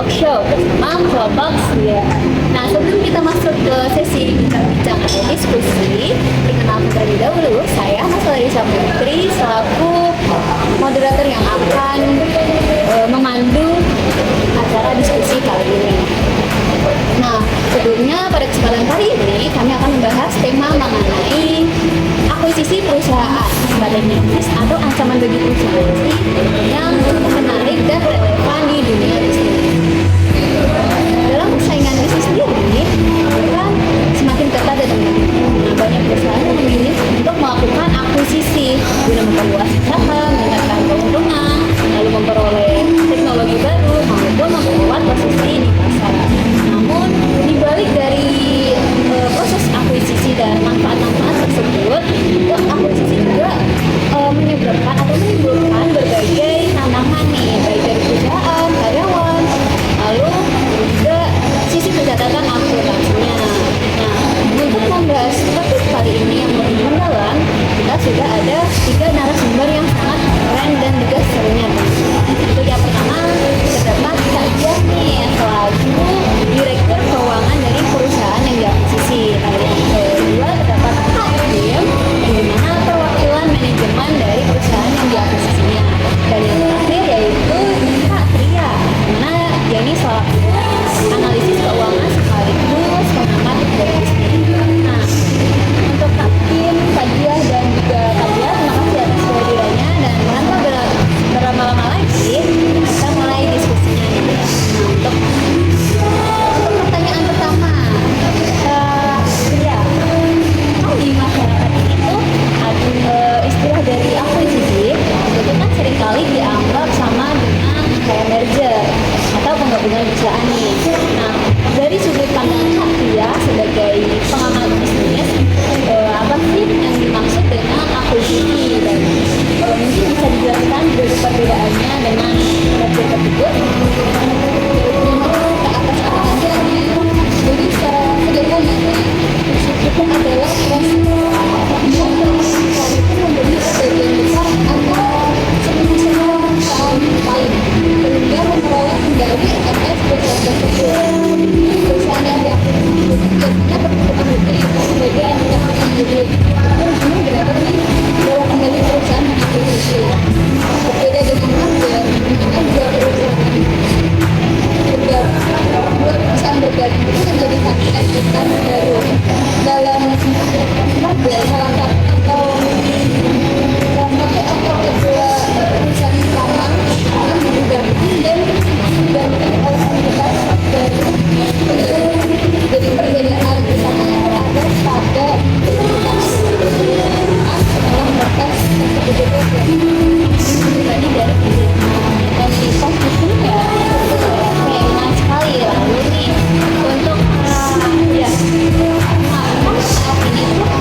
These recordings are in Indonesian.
talk show bersama kelompok Sia. Nah, sebelum kita masuk ke sesi bincang-bincang atau diskusi, perkenalkan terlebih dahulu, saya Mas Putri selaku moderator yang akan memandu acara diskusi kali ini. Nah, sebelumnya pada kesempatan kali ini kami akan membahas tema mengenai akuisisi perusahaan sebagai bisnis atau ancaman bagi perusahaan yang menarik dan relevan di dunia bisnis. Dalam persaingan bisnis sendiri, kan semakin ketat dan banyak perusahaan yang memilih untuk melakukan akuisisi guna memperluas saham, meningkatkan keuntungan, lalu memperoleh teknologi baru maupun memperkuat posisi di pasar. Namun, dibalik dari proses akuisisi dan manfaat-manfaat tersebut, akuisisi juga menyebabkan atau menimbulkan berbagai tantangan nih, baik dari perusahaan, karyawan, lalu juga sisi pencatatan akuntansinya. Nah, untuk membahas topik kali ini yang lebih mendalam, kita sudah ada 3 narasumber yang sangat keren dan juga serunya. Untuk yang pertama, terdapat Kak Diah nih, selaku Direktur Keuangan dari perusahaan yang diakuisisi. Lalu yang kedua, terdapat Kak Kim, di mana perwakilan manajemen dari perusahaan yang diakuisisinya. Dan yang terakhir yaitu Kak Tria, di mana dia ini selaku analisis keuangan sekaligus pengamat dari bisnis. Nah, untuk Kak Kim, Kak Diah, dan juga Kak Diah, terima kasih atas kehadirannya, dan tanpa berlama-lama lagi kita mulai diskusinya nih. Nah, untuk pertanyaan pertama, ya, di masyarakat ini tuh istilah dari akuisisi itu kan seringkali dianggap sama dengan kayak merger atau penggabungan perusahaan nih. Nah, dari sudut pandang Kak Tia sebagai pengamat bisnis, apa sih yang dimaksud dengan akuisisi, dan mungkin bisa dijelaskan dari perbedaannya dengan merger tersebut? Jadi secara sederhana itu adalah proses membeli sebagian besar atau sepenuhnya saham lain sehingga memperoleh kembali atas perusahaan tersebut. Perusahaan yang diakuisisi biasanya berbentuk unit sebagai entitas tersendiri yang benar-benar dalam kembali perusahaan yang diakuisisi. Berbeda dengan merger, di mana dua perusahaan bergabung itu menjadi satu entitas baru. Dalam merger, salah satu atau kedua perusahaan utama akan digabung dan diganti oleh entitas baru. Jadi perbedaan utama yang ada pada adalah batas tersebut. Tadi dari entitas itu ya enak sekali. Lalu nih untuk saat ini tuh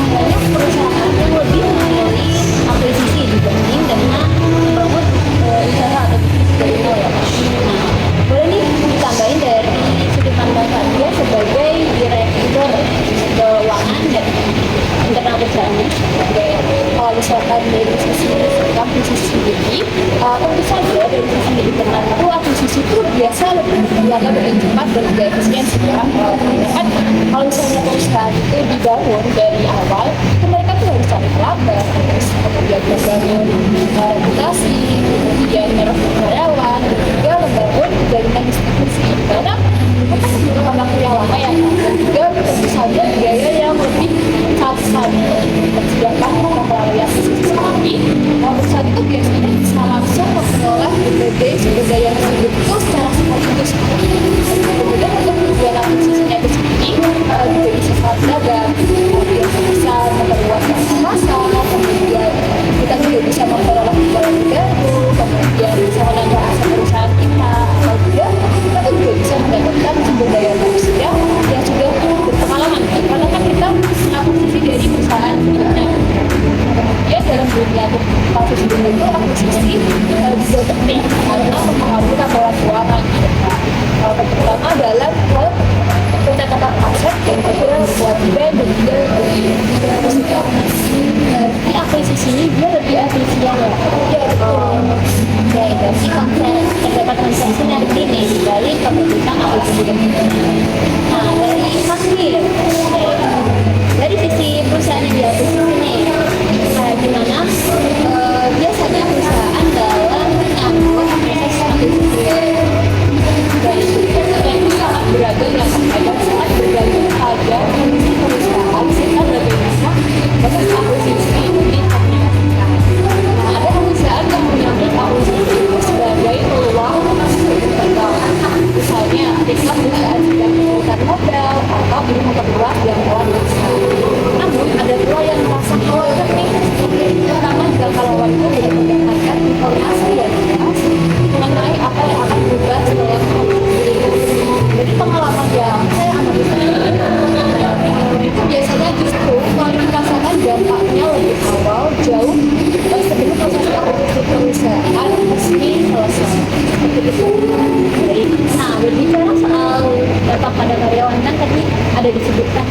banyak perusahaan yang lebih memilih akuisisi dibanding dengan membangun usaha atau bisnis dari nol ya. Nah, boleh nih ditambahin dari sudut pandang Kak Dia sebagai Direktur Keuangan dan internal perusahaannya. Kalau misalkan dari sisi akuisisi sendiri, tentu saja dari sisi internal itu akuisisi itu biasa lebih dianggap lebih cepat dan lebih efisiensi ya. Kan kalau misalnya perusahaan itu dibangun dari awal, mereka tuh harus cari pelabur, terus kemudian membangun reputasi, kemudian merekrut karyawan, dan juga membangun jaringan distribusi. Karena mereka membutuhkan waktu yang lama ya, dan juga tentu saja biaya yang lebih besar. Sedangkan melalui akuisisi sendiri, perusahaan itu biasanya bisa langsung mengelola berbagai sumber daya tersebut itu secara sekaligus. Kemudian untuk tujuan akuisisinya itu sendiri juga bisa sangat beragam. Yang bisa memperluas pasar, kemudian kita juga bisa memperoleh teknologi baru, kemudian bisa menambah aset perusahaan kita, atau juga kita juga bisa mendapatkan sumber daya manusia yang sudah berpengalaman. Karena kan kita akuisisi dari perusahaan sebelumnya. Ya, dalam dunia akuisisi itu akuisisi juga penting karena mempengaruhi laporan keuangan terutama dalam hal pencatatan aset dan juga kewajiban dan juga di akuisisi ini dia lebih efisien ya. Ya betul. Jadi konsep terdapat konsep sinergi nih dari bisa berbincang atau juga. Nah, dari hasil dari sisi perusahaan yang diakuisisi nih, kayak gimana biasanya perusahaan dalam menyambut proses akuisisi dan yang sangat beragam yang terkadang sangat bergantung pada kondisi perusahaan serta bagaimana proses akuisisi itu diimplementasikan. Nah, ada perusahaan yang menyambut akuisisi itu sebagai peluang perkembangan, misalnya ketika perusahaan sedang mengumpulkan modal atau ingin memperluas jangkauan pasar. Namun ada pula yang merasa khawatir nih, terutama jika karyawan itu tidak mendapatkan informasi yang jelas mengenai apa yang akan berubah setelah akuisisi. Jadi pengalaman yang saya alami itu biasanya justru kalau merasakan dampaknya lebih awal jauh sebelum proses akuisisi perusahaan resmi selesai. Seperti itu. Nah, berbicara soal dampak pada karyawan kan tadi ada disebutkan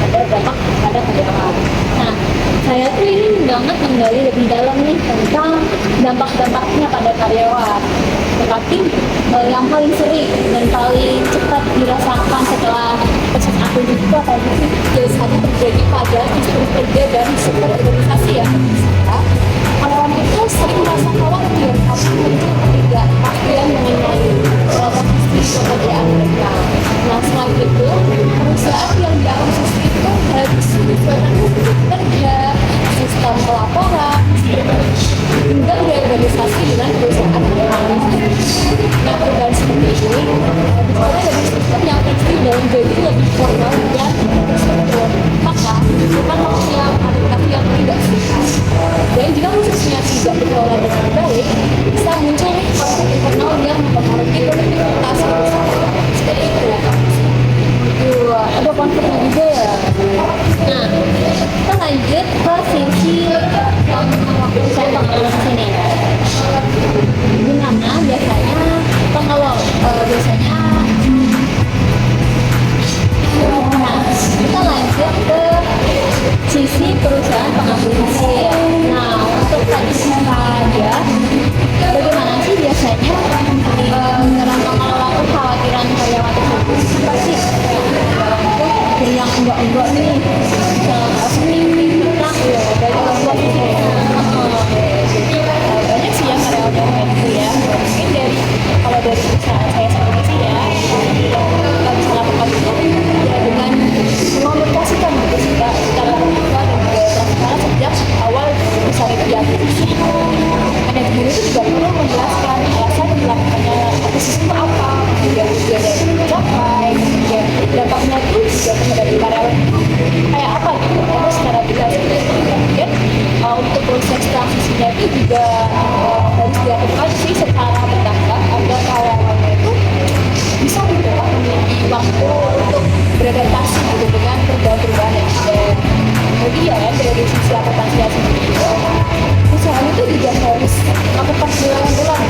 ada dampak pada karyawan. Nah, saya tuh ini banget menggali lebih dalam nih tentang dampak-dampaknya pada karyawan. Tetapi yang paling sering dan paling cepat dirasakan setelah proses akuisisi itu apa sih? Biasanya terjadi pada sistem kerja dan struktur organisasi ya. Karyawan itu sering merasa khawatir karena muncul ketidakpastian mengenai posisi pekerjaan mereka. Nah, selain itu, perusahaan yang diakuisisi itu harus menyesuaikan hukum kerja, sistem pelaporan, hingga reorganisasi dengan perusahaan yang lain. Nah, perubahan seperti ini bicara dari sistem yang fleksibel dan jadi lebih formal dan terstruktur. Maka, bukan maksudnya aplikasi yang tidak sehat. Dan jika khususnya tidak dikelola dengan baik, bisa muncul konflik internal yang mempengaruhi produktivitas perusahaan. Seperti itu. Ada konfliknya juga ya. Nah, kita lanjut ke sisi saya pengelola sini. Gimana biasanya pengelola biasanya? Nah, kita lanjut ke sisi perusahaan pengakuisisi. Nah, untuk tadi saja, bagaimana sih biasanya dalam mengelola kekhawatiran karyawan tersebut? Pasti yang enggak nih, seminggu tentang banyak banyak sih yang karyawan yang kayak gitu ya. Mungkin dari kalau dari perusahaan saya sendiri sih ya, kita bisa lakukan itu ya dengan mengomunikasikan gitu secara terbuka dan juga transparan sejak awal besar itu diakuisisi. Manajemen itu juga perlu menjelaskan alasan dilakukannya akuisisi itu apa, kemudian tujuan yang dicapai, kemudian dampaknya itu juga terhadap karyawan itu kayak apa gitu. Terus secara detail kemudian untuk proses transisinya itu juga harus dilakukan sih secara bertahap agar karyawannya itu bisa memiliki waktu untuk beradaptasi gitu dengan perubahan-perubahan yang ada. Kemudian dari sisi adaptasinya sendiri, perusahaan itu juga harus melakukan bulan-bulan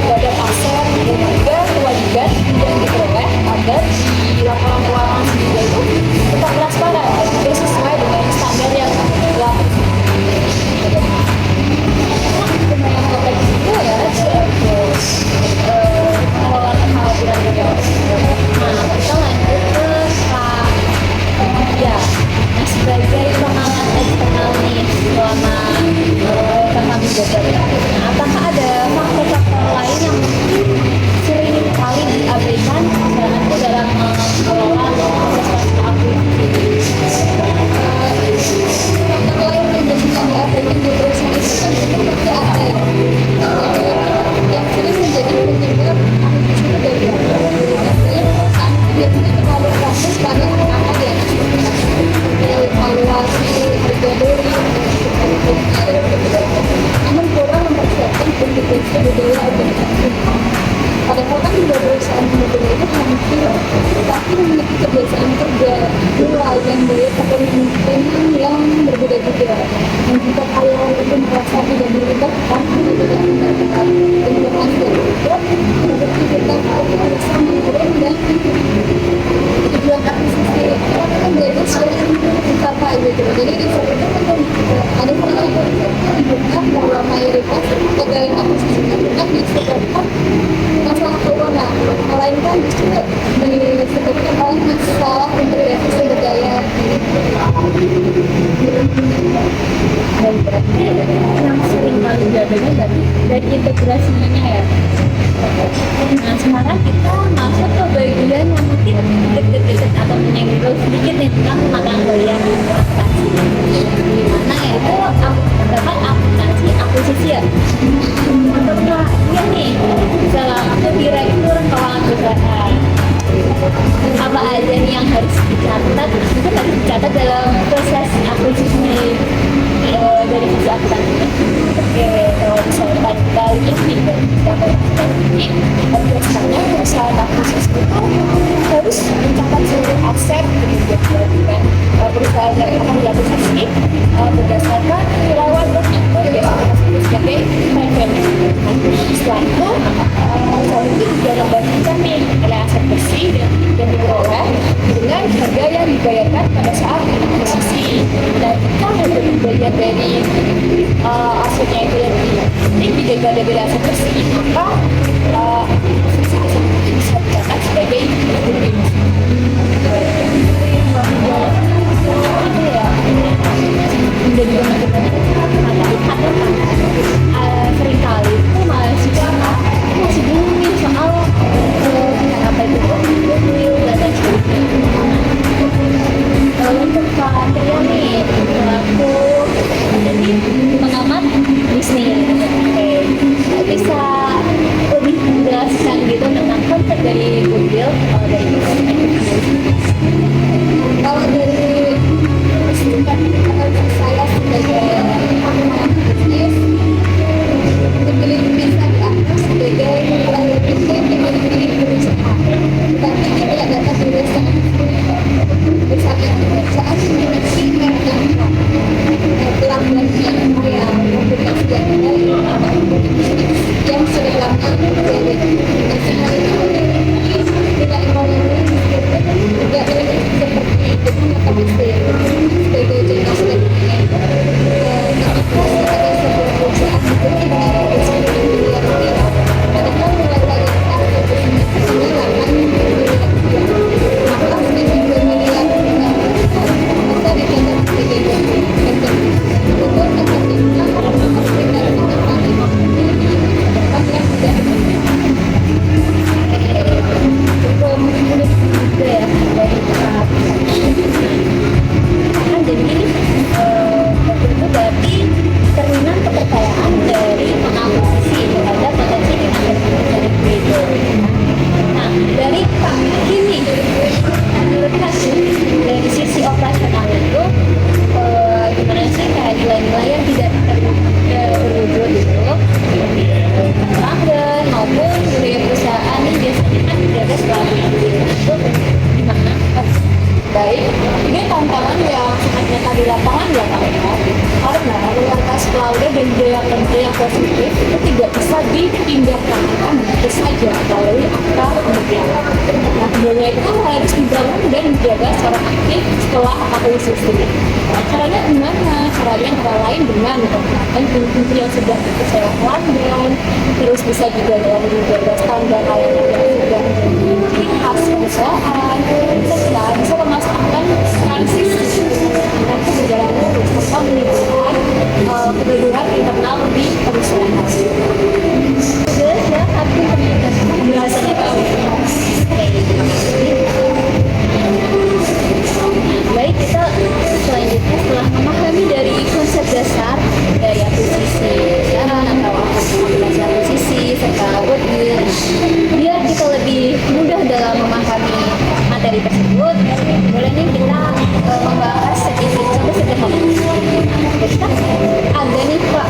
pada pasar dan juga kewajiban yang diperoleh agar di laporan keuangan sendiri itu tetap transparan dan juga sesuai dengan standar yang berlaku. Lumayan kompleks juga ya pengelolaan kekhawatiran karyawan. Nah, kita lanjut ke ya. Nah, sebagai pengamat eksternal nih selama kami menjabat, nah, apakah ada faktor-faktor lain yang sering kali diabaikan misalnya dalam mengelola proses akuisisi? Faktor lain yang biasanya diabaikan di perusahaan itu kan seperti ada yang sering menjadi penyebab akuisisi dari perusahaan biasanya terlalu fokus pada apa ya, evaluasi kategori, namun kurang mempersiapkan konsekuensi budaya organisasi. Padahal kan juga perusahaan budaya itu hampir tapi memiliki kebiasaan kerja mulai dan budaya kepemimpinan yang berbeda-beda. Dan jika karyawan itu merasa tidak dilibatkan, tidak mendapatkan informasi dari itu, berarti kita harus menurun dan tujuan akuisisi itu kan jadi sering dicapai gitu. Jadi di situ kan ada dibuka bahwa mayoritas pegawai akuisisi itu kan disebabkan masalah keuangan. melainkan justru disebutkan oleh masalah integrasi sumber daya dan berarti yang sering kali jadinya dari integrasinya ya. Nah sekarang kita masuk ke bagian yang mungkin deket-deket atau menyenggol sedikit nih tentang pemakaian kalian di aplikasi, dimana yaitu dapat aplikasi akuisisi ya. Untuk dia nih dalam direktur keuangan perusahaan, apa aja nih yang harus dicatat, itu harus dicatat dalam proses akuisisi dari sisi akuntansi. Oke, kalau misalnya kali ini biasanya perusahaan akuisisi itu harus mencatat seluruh aset dengan perusahaan yang akan diakuisisi berdasarkan nilai dan biasanya sebagai revenue. Setelah itu perusahaan itu juga membagikan nih ada aset bersih yang diperoleh dengan harga yang dibayarkan pada saat akuisisi. Dan jika harga dibayar dari asetnya itu yang tinggi daripada aset bersih, maka akuisisi itu bisa dicatat sebagai rugi. Menjadi seringkali itu masih bingung nih soal apa itu goodwill dan lain sebagainya. Untuk Patria nih aku jadi pengamat bisnis, bisa lebih menjelaskan gitu tentang konsep dari goodwill dari bisnis. Kalau dari kesibukan saya sebagai pengamat bisnis, bisa dianggap sebagai bisnis yang dimiliki perusahaan, tetapi tidak dapat dirasakan perusahaan memiliki pelanggan yang loyal, komunikasi yang baik, yang sudah lama menjadi nilai ekonomi juga seperti gedung atau mesin sebagai contoh selanjutnya. Ketika sebagai sebuah perusahaan memiliki dengan miliar rupiah, padahal nilai yang ada di 8 miliar rupiah, maka sebagai miliar rupiah maka dicatat sebagai goodwill. Itu akan dibilang memberikan harapan memiliki tempat yang tidak mudah juga ya dari tahap kan jadi ini itu berarti cerminan kepercayaan dari pengakuisisi terhadap potensi tindakan dari kreditor. Nah dari Pak ini menurut Hasil dari sisi operasional itu gimana sih kayak nilai-nilai yang tidak terwujud itu pelanggan maupun budaya perusahaan ini biasanya kan dijaga selama itu gimana? Baik, ini tantangan yang sangat nyata di lapangan ya Pak ya, karena loyalitas pelanggan dan budaya kerja yang positif itu tidak bisa dipindahkan begitu saja melalui akta pembiayaan. Nah, budaya itu harus dibangun dan dijaga secara aktif setelah akuisisi. Caranya gimana? Caranya antara lain dengan menerapkan kunci yang sudah dipercaya pelanggan, terus bisa juga dengan menjaga standar layanan yang sudah menjadi ciri khas perusahaan, serta bisa memastikan transisi nanti berjalan lurus tanpa menimbulkan kegaduhan internal di perusahaan. Terus ya, aku penjelasannya Pak. Baik, kita selanjutnya setelah memahami dari konsep dasar dari akuisisi atau aplikasi akuisisi serta goodwill, biar kita lebih mudah dalam memahami materi tersebut, boleh nih kita membahas sedikit contoh sederhana. Kita ada nih Pak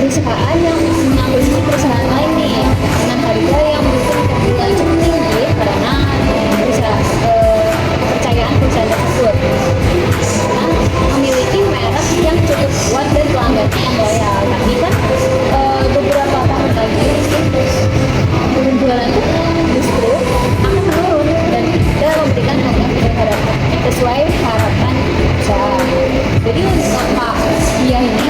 perusahaan yang mengakuisisi perusahaan lain nih dengan harga yang mungkin terbilang cukup tinggi karena kepercayaan perusahaan tersebut. Nah, memiliki merek yang cukup kuat dan pelanggannya yang loyal. Tapi kan beberapa tahun lagi penjualan itu justru akan menurun dan tidak memberikan harga sesuai harapan usaha. Jadi untuk Pak dia ini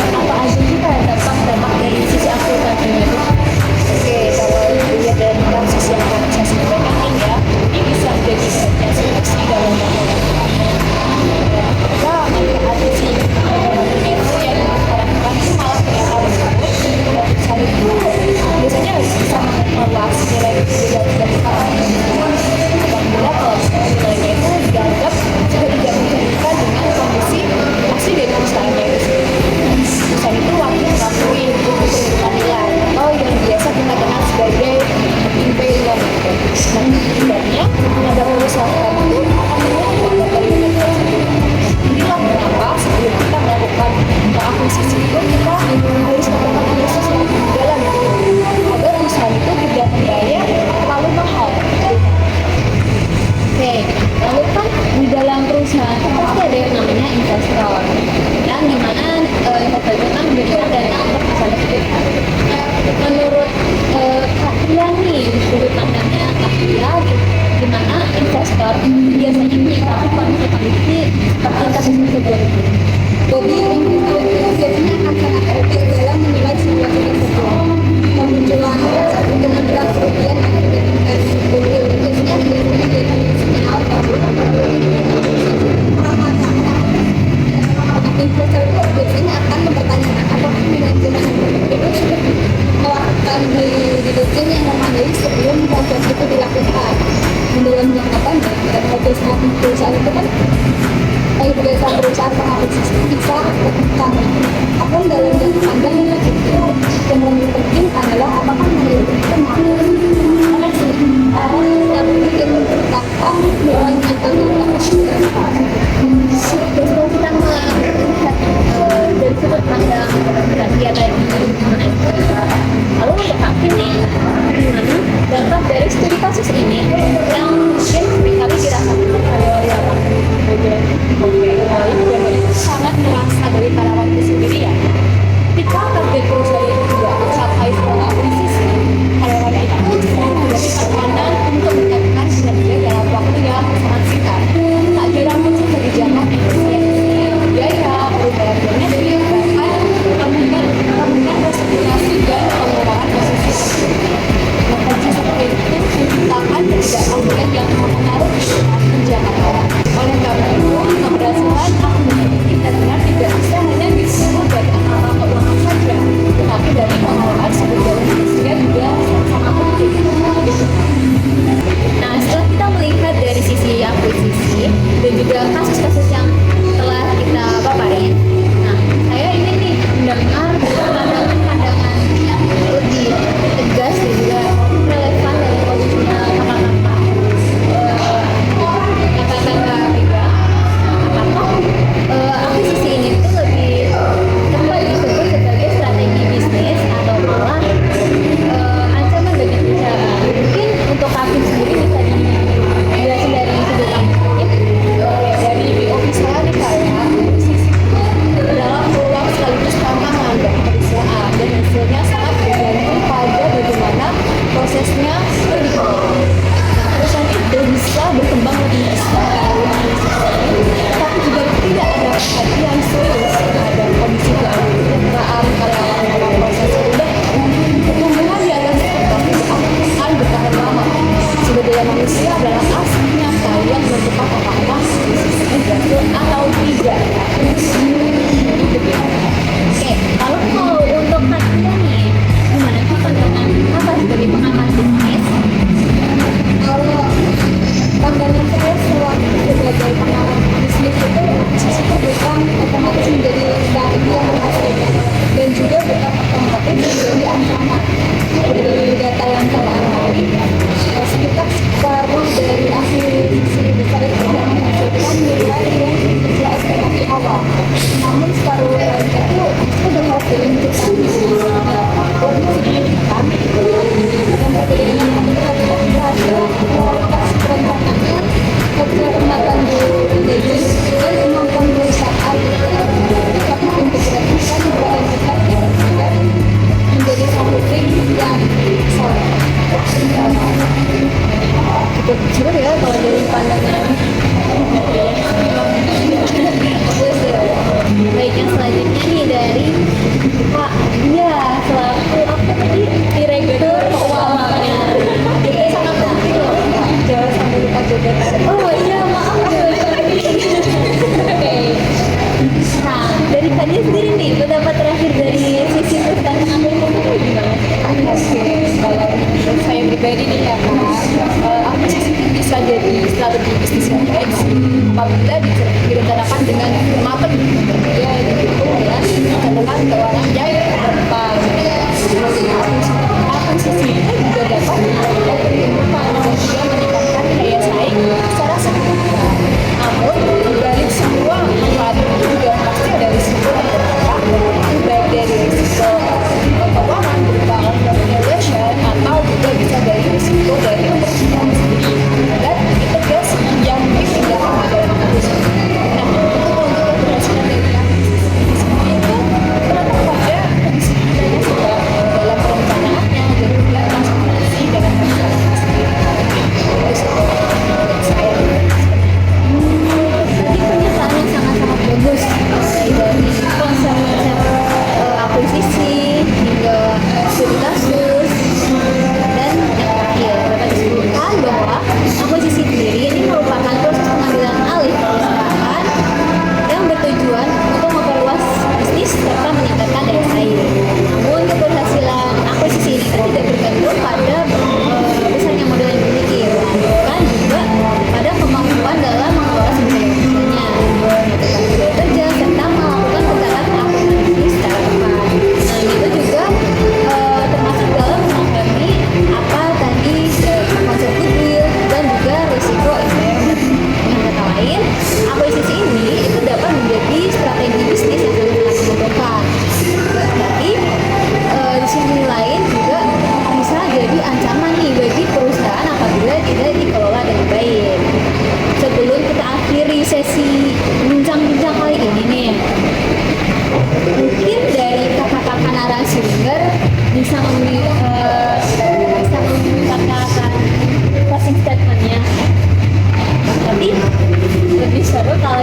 apa aja sih kayak dampak Dan setidaknya ada perusahaan itu akan melihat dari unit tersebut. Inilah kenapa sebelum kita melakukan akuisisi itu kita harus melakukan analisis yang dalam agar perusahaan itu tidak membayar terlalu mahal. Oke, lalu kan di dalam perusahaan itu pasti ada yang namanya investor, yang dimana investor itu kan memberikan dana untuk perusahaan tersebut. Menurut Kak Tia nih, di sudut pandangnya Kak Tia, gimana investor biasanya menyikapi kondisi seperti kasus tersebut? Jadi investor itu biasanya akan sangat kritis dalam menilai situasi tersebut. Kemunculan satu dengan kerugian akibat investasi biasanya definisinya apa? Investor itu biasanya akan mempertanyakan apakah manajemen itu sudah melakukan diligence yang memadai sebelum proses itu dilakukan. Dalam jangka panjang dan perusahaan itu kan berdasarkan perusahaan pengakuisisi bisa berkembang. Namun dalam jangka panjang itu yang lebih penting adalah apakah manajemen itu mampu yang bikin tentang nilainya tentang Kalau kita melihat dari sudut pandang Radia tadi, lalu untuk hakim nih, dampak dari studi kasus ini yang mungkin seringkali dirasakan oleh orang itu sangat terasa dari karyawan itu sendiri ya. Ketika target perusahaan itu tidak tercapai setelah akuisisi, karyawan itu menghadapi tekanan untuk mendapatkan kinerja dalam waktu yang sangat singkat. Tak jarang muncul kebijakan biaya, perubahan geometri, bahkan kemungkinan restrukturisasi dan pengurangan posisi. Kondisi seperti itu menciptakan ketidakpastian yang mempengaruhi kerjaan. Oleh karena itu, keberhasilan akuisisi benar-benar tidak bisa hanya diukur dari angka keuangan saja, tetapi dari pengelolaan sumber daya manusia juga sangat penting. Nah, setelah kita melihat dari sisi akuisisi dan juga kasus-kasus yang telah kita paparin, nah saya ingin nih mendengar pandangan-pandangan yang lebih tegas dan juga relevan dari posisinya kakak-kakak Vega. Apakah akuisisi ini tuh lebih tepat disebut sebagai strategi bisnis atau malah ancaman bagi perusahaan? Mungkin untuk hakim sendiri bisa dijelasin dari sudut pandang dari POV saya nih Kak ya. Akuisisi adalah peluang sekaligus tantangan bagi perusahaan dan hasilnya sangat bergantung pada bagaimana prosesnya itu dikelola. Perusahaan itu bisa berkembang lebih besar, tapi juga tidak ada perhatian serius terhadap kondisi keanggotaan karyawan dalam proses perubahan. Pertumbuhan di atas seperti akan bertahan lama. Sumber daya manusia adalah aset nyata yang menentukan apakah bisnisnya berhasil atau tidak. Oke, lalu kalau untuk Nadia nih, gimana sih pandangan apa sebagai pengamat bisnis? Kalau pandangan saya sebagai pengamat bisnis itu itu bukan otomatis menjadi strategi yang berhasil dan juga bukan otomatis menjadi ancaman. Dari data yang saya amati, sekitar separuh dari akuisisi besar itu menghasilkan nilai yang sesuai ekspektasi awal. Namun separuh lain itu berhasil menciptakan lebih signifikan dan berbeda dengan berhasil kualitas perencanaannya, kecermatan bisnis dan kemampuan perusahaan dapat mengintegrasikan berbagai menjadi satu tim yang solid. Cukup cukup ya kalau dari pandangan. Terus baik, yang selanjutnya nih dari Kak Dia selaku apa tadi direktur keuangan. Itu sangat penting loh. Jangan sampai lupa juga. Oh iya, maaf. Oke. Nah, dari Kak Dia sendiri nih, pendapat terakhir dari sisi perusahaan pengambil itu gimana? Oke, kalau menurut saya pribadi nih ya Kak, akuisisi bisa jadi strategi bisnis yang baik apabila direncanakan dengan matang ya itu dan catatan keuangan yang terdepan. Akuisisi itu juga dapat mempertemukan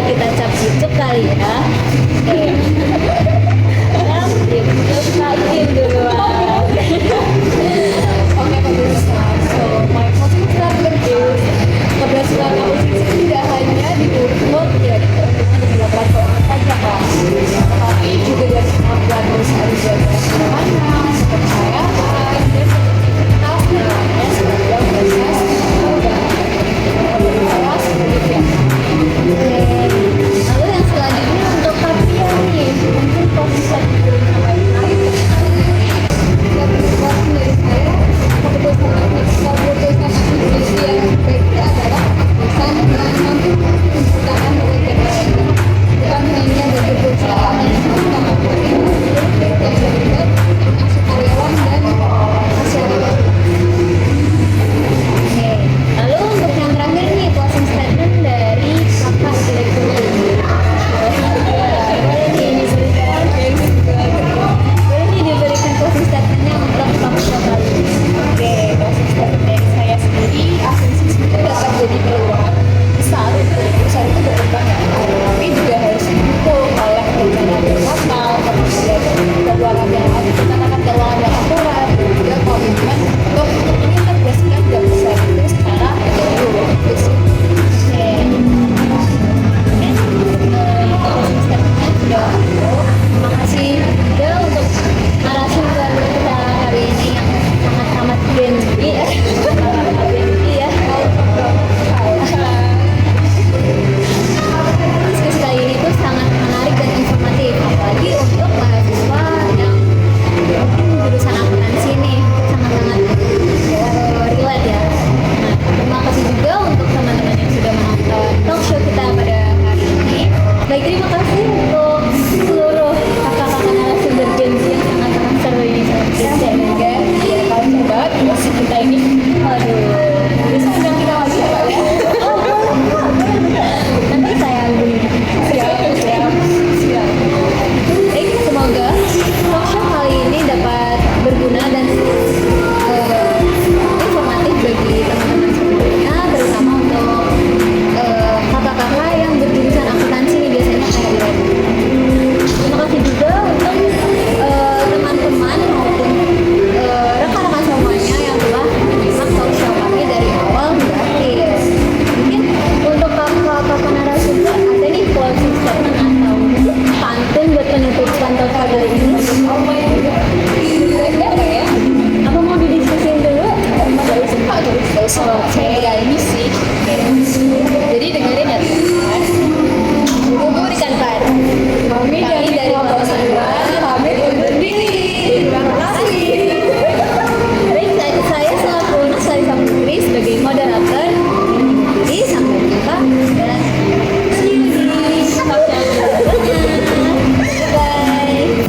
kita cap YouTube kali ya. Oke. Cap YouTube dulu.